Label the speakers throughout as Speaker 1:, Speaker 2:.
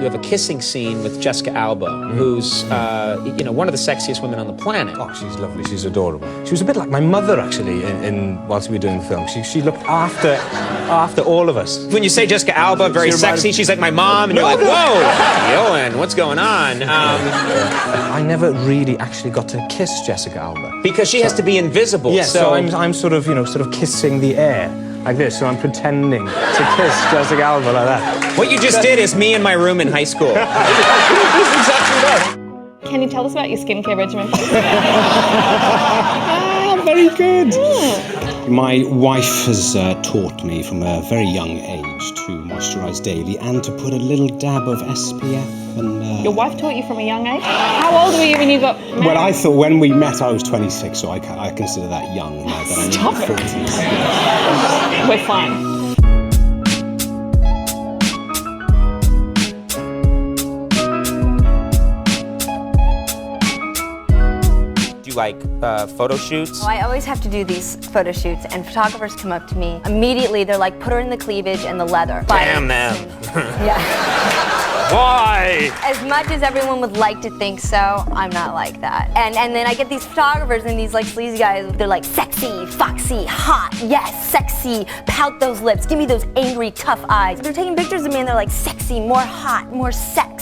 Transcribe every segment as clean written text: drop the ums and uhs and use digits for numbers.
Speaker 1: You have a kissing scene with Jessica Alba, who's, one of the sexiest women on the planet.
Speaker 2: Oh, she's lovely. She's adorable. She was a bit like my mother, actually, whilst we were doing the film. She looked after all of us.
Speaker 1: When you say Jessica Alba, very sexy, she's like my mom, and you're like, whoa, Ioan, what's going on?
Speaker 2: I never really actually got to kiss Jessica Alba.
Speaker 1: Because she has to be invisible.
Speaker 2: Yes, so I'm sort of kissing the air. Like this, so I'm pretending to kiss Jessica Alba like that.
Speaker 1: What you just did is me in my room in high school.
Speaker 2: This is exactly that.
Speaker 3: Can you tell us about your skincare regimen?
Speaker 2: Very good. My wife has taught me from a very young age to moisturise daily and to put a little dab of SPF. And
Speaker 3: Your wife taught you from a young age? How old were you when you got married?
Speaker 2: Well, I thought when we met I was 26, so I consider that young now that I'm
Speaker 3: Stop
Speaker 2: in my 40s.
Speaker 3: We're fine.
Speaker 1: Like photo shoots?
Speaker 4: Well, I always have to do these photo shoots, and photographers come up to me. Immediately, they're like, put her in the cleavage and the leather.
Speaker 1: Damn them.
Speaker 4: Yeah.
Speaker 1: Why?
Speaker 4: As much as everyone would like to think so, I'm not like that. And then I get these photographers and these like sleazy guys, they're like sexy, foxy, hot, yes, sexy, pout those lips, give me those angry, tough eyes. They're taking pictures of me and they're like sexy, more hot, more sex,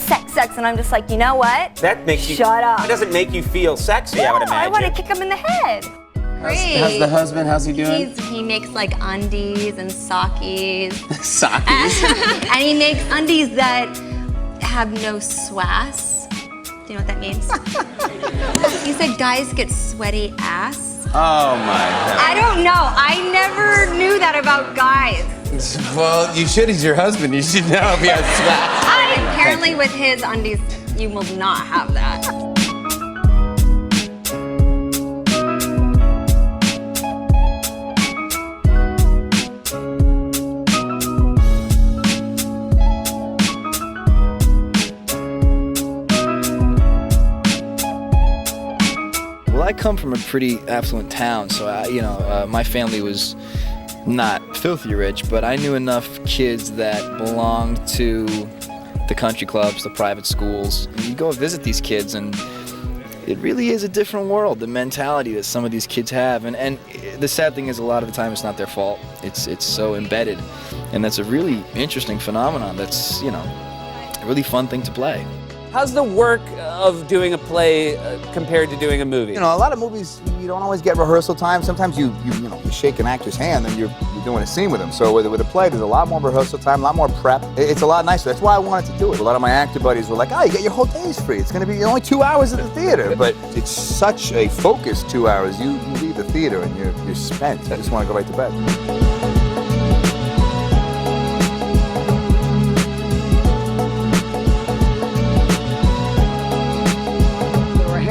Speaker 4: and I'm just like, you know what?
Speaker 1: That makes you...
Speaker 4: Shut up.
Speaker 1: It doesn't make you feel sexy, I would imagine.
Speaker 4: I want to kick him in the head.
Speaker 5: How's the husband? How's he doing?
Speaker 6: He makes like undies and sockies.
Speaker 5: Sockies?
Speaker 6: And he makes undies that have no swass. Do you know what that means? He said guys get sweaty ass.
Speaker 5: Oh my God.
Speaker 6: I don't know. I never knew that about guys.
Speaker 5: Well, you should. He's your husband. You should know if he has swass.
Speaker 6: Apparently with his undies, you will not have that.
Speaker 7: Well, I come from a pretty affluent town, so my family was not filthy rich, but I knew enough kids that belonged to the country clubs, the private schools. And you go visit these kids, and it really is a different world, the mentality that some of these kids have. And the sad thing is, a lot of the time, it's not their fault. It's so embedded, and that's a really interesting phenomenon. That's a really fun thing to play.
Speaker 8: How's the work of doing a play compared to doing a movie?
Speaker 9: A lot of movies, you don't always get rehearsal time. Sometimes you shake an actor's hand and you're doing a scene with them. So with a play, there's a lot more rehearsal time, a lot more prep. It's a lot nicer. That's why I wanted to do it. A lot of my actor buddies were like, oh, you get your whole days free. It's going to be only 2 hours at the theater. But it's such a focused 2 hours. You leave the theater and you're spent. I just want to go right to bed.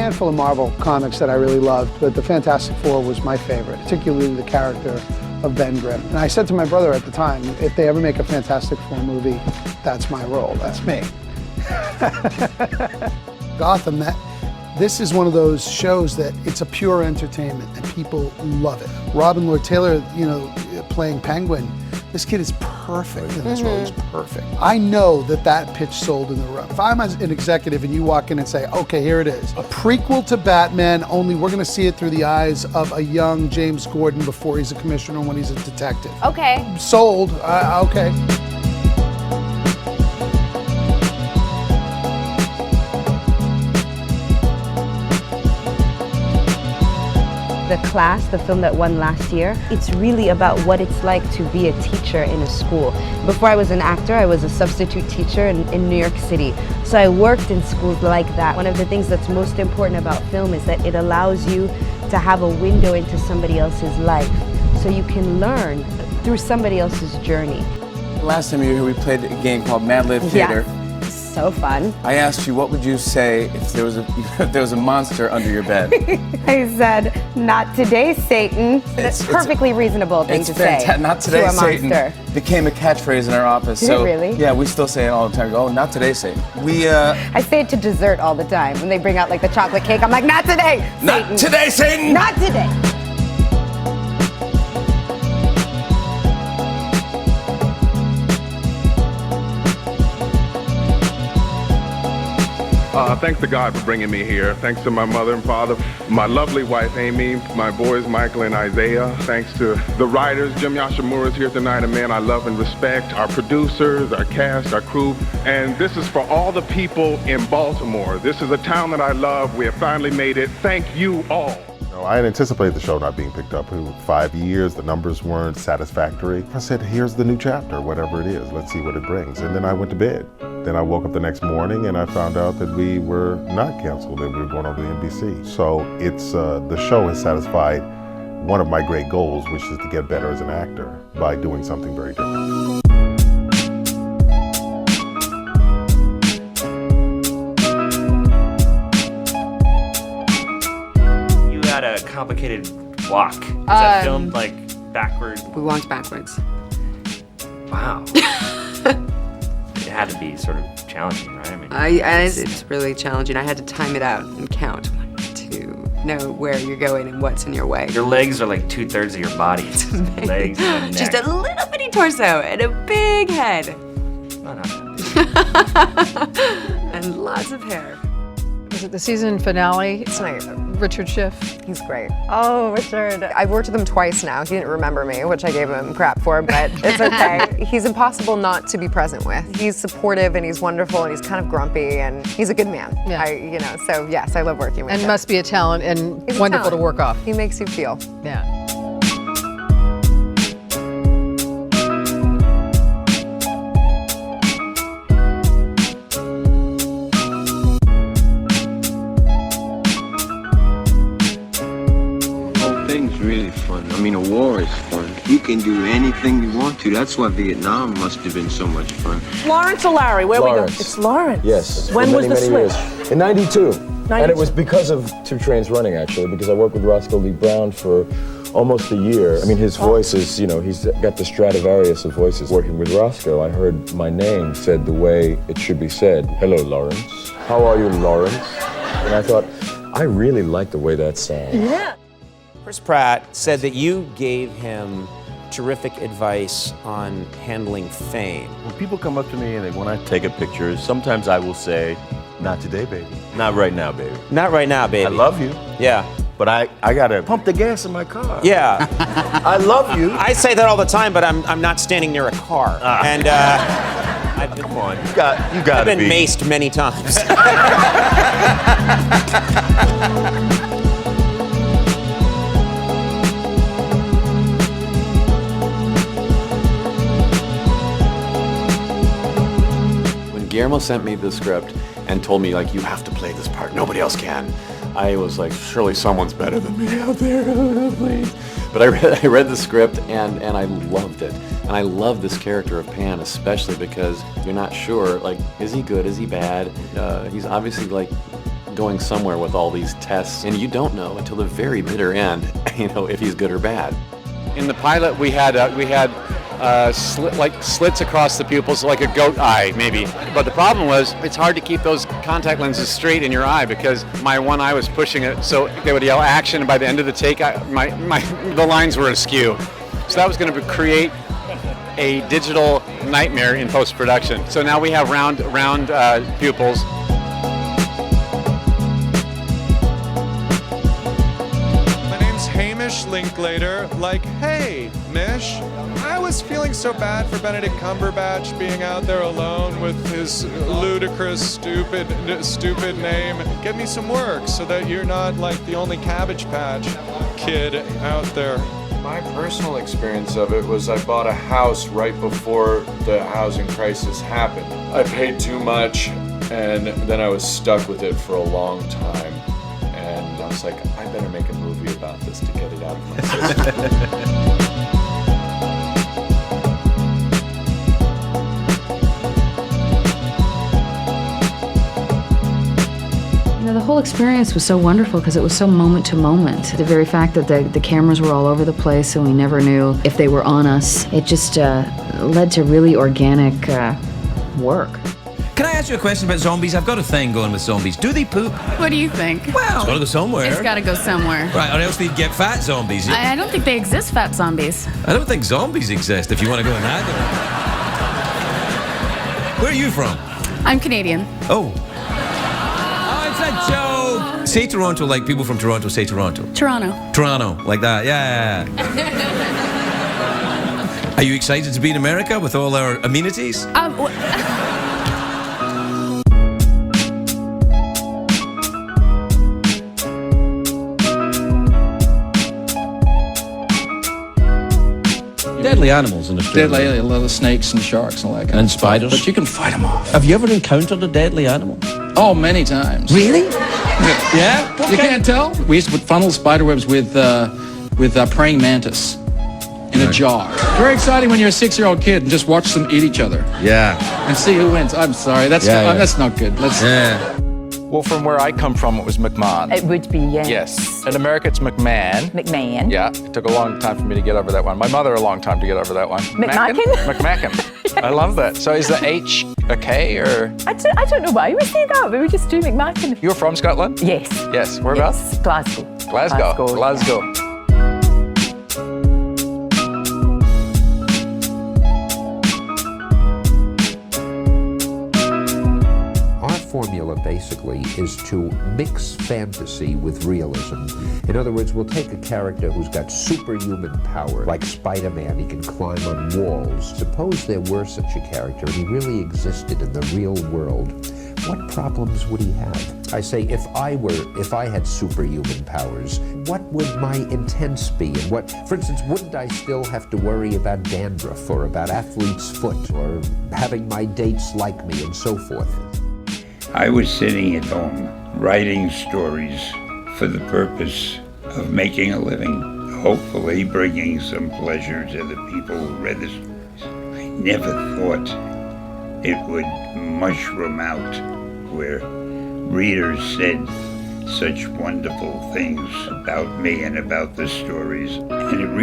Speaker 10: Handful of Marvel comics that I really loved, but the Fantastic Four was my favorite, particularly the character of Ben Grimm. And I said to my brother at the time, if they ever make a Fantastic Four movie, that's my role, that's me. Gotham, this is one of those shows that it's a pure entertainment and people love it. Robin Lord Taylor, playing Penguin, this kid is perfect in this role, he's perfect. I know that pitch sold in the room. If I'm an executive and you walk in and say, okay, here it is, a prequel to Batman, only we're gonna see it through the eyes of a young James Gordon before he's a commissioner and when he's a detective.
Speaker 4: Okay.
Speaker 10: Sold, okay.
Speaker 11: The Class, the film that won last year, it's really about what it's like to be a teacher in a school. Before I was an actor, I was a substitute teacher in New York City. So I worked in schools like that. One of the things that's most important about film is that it allows you to have a window into somebody else's life. So you can learn through somebody else's journey.
Speaker 5: Last time you were here, we played a game called Mad Lib Theater.
Speaker 11: Yeah. So fun.
Speaker 5: I asked you, what would you say if there was a monster under your bed?
Speaker 11: I said, not today, Satan. That's perfectly reasonable thing to say.
Speaker 5: Not today,
Speaker 11: to a
Speaker 5: Satan.
Speaker 11: Monster.
Speaker 5: Became a catchphrase in our office.
Speaker 11: Did it really?
Speaker 5: Yeah, we still say it all the time. Oh, not today, Satan.
Speaker 11: I say it to dessert all the time. When they bring out like the chocolate cake, I'm like, not today, Satan.
Speaker 5: Not today, Satan.
Speaker 11: Not today.
Speaker 12: thanks to God for bringing me here. Thanks to my mother and father, my lovely wife, Amy, my boys, Michael and Isaiah. Thanks to the writers, Jim Yashimura is here tonight, a man I love and respect, our producers, our cast, our crew. And this is for all the people in Baltimore. This is a town that I love. We have finally made it. Thank you all.
Speaker 13: I had anticipated the show not being picked up. 5 years, the numbers weren't satisfactory. I said, here's the new chapter, whatever it is. Let's see what it brings. And then I went to bed. Then I woke up the next morning and I found out that we were not canceled, that we were going over to NBC. So it's the show has satisfied one of my great goals, which is to get better as an actor by doing something very different.
Speaker 14: A complicated walk. Is that filmed like backward?
Speaker 15: We walked backwards.
Speaker 14: Wow. It had to be sort of challenging, right? I mean,
Speaker 15: it's really challenging. I had to time it out and count 1, 2, know where you're going and what's in your way.
Speaker 14: Your legs are like 2/3 of your body. Legs and
Speaker 15: just
Speaker 14: neck.
Speaker 15: a little bitty torso and a big head.
Speaker 14: Oh, not that big.
Speaker 15: And lots of hair.
Speaker 16: Was it the season finale?
Speaker 17: Tonight.
Speaker 16: Richard Schiff.
Speaker 17: He's great. Oh, Richard. I've worked with him twice now. He didn't remember me, which I gave him crap for, but it's okay. He's impossible not to be present with. He's supportive and he's wonderful and he's kind of grumpy and he's a good man.
Speaker 16: Yeah.
Speaker 17: So yes, I love working with him.
Speaker 16: And must be a talent and
Speaker 17: He's a
Speaker 16: wonderful
Speaker 17: talent.
Speaker 16: to work off.
Speaker 17: He makes you feel.
Speaker 16: Yeah.
Speaker 18: Really fun. I mean, a war is fun. You can do anything you want to. That's why Vietnam must have been so much fun.
Speaker 19: Laurence or Larry? Where
Speaker 20: Laurence.
Speaker 19: we go? It's Laurence.
Speaker 20: Yes.
Speaker 19: When
Speaker 20: for
Speaker 19: was
Speaker 20: many,
Speaker 19: the
Speaker 20: many
Speaker 19: switch?
Speaker 20: years. In 92. And it was because of 2 Trains Running, actually, because I worked with Roscoe Lee Brown for almost a year. I mean, his voice is, he's got the Stradivarius of voices. Working with Roscoe, I heard my name said the way it should be said. Hello, Laurence. How are you, Laurence? And I thought, I really like the way that sounds.
Speaker 19: Yeah.
Speaker 1: Chris Pratt said that you gave him terrific advice on handling fame.
Speaker 21: When people come up to me and they want to take a picture, sometimes I will say, not today, baby. Not right now, baby.
Speaker 1: Not right now, baby.
Speaker 21: I love you.
Speaker 1: Yeah.
Speaker 21: But I gotta pump the gas in my car.
Speaker 1: Yeah.
Speaker 21: I love you.
Speaker 1: I say that all the time, but I'm not standing near a car. And I've been,
Speaker 21: come on, you gotta
Speaker 1: I've been
Speaker 21: be.
Speaker 1: maced many times.
Speaker 22: Guillermo sent me the script and told me, like, you have to play this part. Nobody else can. I was like, surely someone's better than me out there, please. But I read the script and I loved it. And I love this character of Pan, especially because you're not sure, like, is he good, is he bad? He's obviously, like, going somewhere with all these tests, and you don't know until the very bitter end, if he's good or bad.
Speaker 23: In the pilot, we had slits across the pupils, like a goat eye, maybe. But the problem was, it's hard to keep those contact lenses straight in your eye because my one eye was pushing it, so they would yell action, and by the end of the take, the lines were askew. So that was going to create a digital nightmare in post-production. So now we have round pupils.
Speaker 24: Hamish Linklater, like, hey, Mish, I was feeling so bad for Benedict Cumberbatch being out there alone with his ludicrous, stupid name. Get me some work so that you're not like the only Cabbage Patch kid out there.
Speaker 25: My personal experience of it was I bought a house right before the housing crisis happened. I paid too much, and then I was stuck with it for a long time. And I was like, I better make a movie about this to get it out of my system.
Speaker 26: The whole experience was so wonderful because it was so moment to moment. The very fact that the cameras were all over the place and we never knew if they were on us, it just led to really organic work.
Speaker 27: Can I ask you a question about zombies? I've got a thing going with zombies. Do they poop?
Speaker 28: What do you think?
Speaker 27: Well, it's got to go somewhere.
Speaker 28: It's got to go somewhere.
Speaker 27: Right, or else they'd get fat zombies.
Speaker 28: I don't think they exist, fat zombies.
Speaker 27: I don't think zombies exist, if you want to go in that. Where are you from?
Speaker 28: I'm Canadian.
Speaker 27: Oh. It's a joke. Say Toronto like people from Toronto say Toronto.
Speaker 28: Toronto.
Speaker 27: Toronto, like that. Yeah. Are you excited to be in America with all our amenities?
Speaker 2: Deadly animals in Australia.
Speaker 3: Deadly, little snakes and sharks and all that kind
Speaker 2: And
Speaker 3: of stuff.
Speaker 2: spiders.
Speaker 3: But you can fight them off.
Speaker 2: Have you ever encountered a deadly animal?
Speaker 3: Oh, many times.
Speaker 2: Really?
Speaker 3: Yeah? You can't tell? We used to put funnel spiderwebs with praying mantis in a jar. Very exciting when you're a 6-year-old kid and just watch them eat each other.
Speaker 2: Yeah.
Speaker 3: And see who wins. I'm sorry, that's not good.
Speaker 4: Well, from where I come from, it was McMahon.
Speaker 19: It would be, yes.
Speaker 4: Yes. In America, it's McMahon.
Speaker 19: McMahon.
Speaker 4: Yeah, it took a long time for me to get over that one. My mother, a long time to get over that one.
Speaker 19: McMahon?
Speaker 4: McMahon. I love that. So is the H a K or?
Speaker 19: I don't know why we say that, but we just do McMahon.
Speaker 4: You're from Scotland?
Speaker 19: Yes.
Speaker 4: Yes. Whereabouts?
Speaker 19: Yes. Glasgow.
Speaker 4: Glasgow.
Speaker 6: Formula basically is to mix fantasy with realism. In other words, we'll take a character who's got superhuman power, like Spider-Man, he can climb on walls. Suppose there were such a character and he really existed in the real world. What problems would he have? I say, if I had superhuman powers, what would my intents be? And what, for instance, wouldn't I still have to worry about dandruff or about athlete's foot or having my dates like me and so forth?
Speaker 7: I was sitting at home writing stories for the purpose of making a living, hopefully bringing some pleasure to the people who read the stories. I never thought it would mushroom out where readers said such wonderful things about me and about the stories. And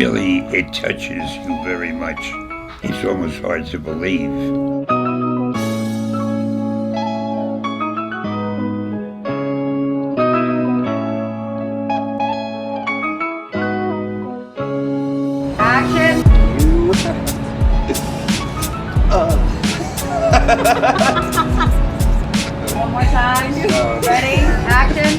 Speaker 7: it touches you very much. It's almost hard to believe.
Speaker 19: One more time. Ready? Action.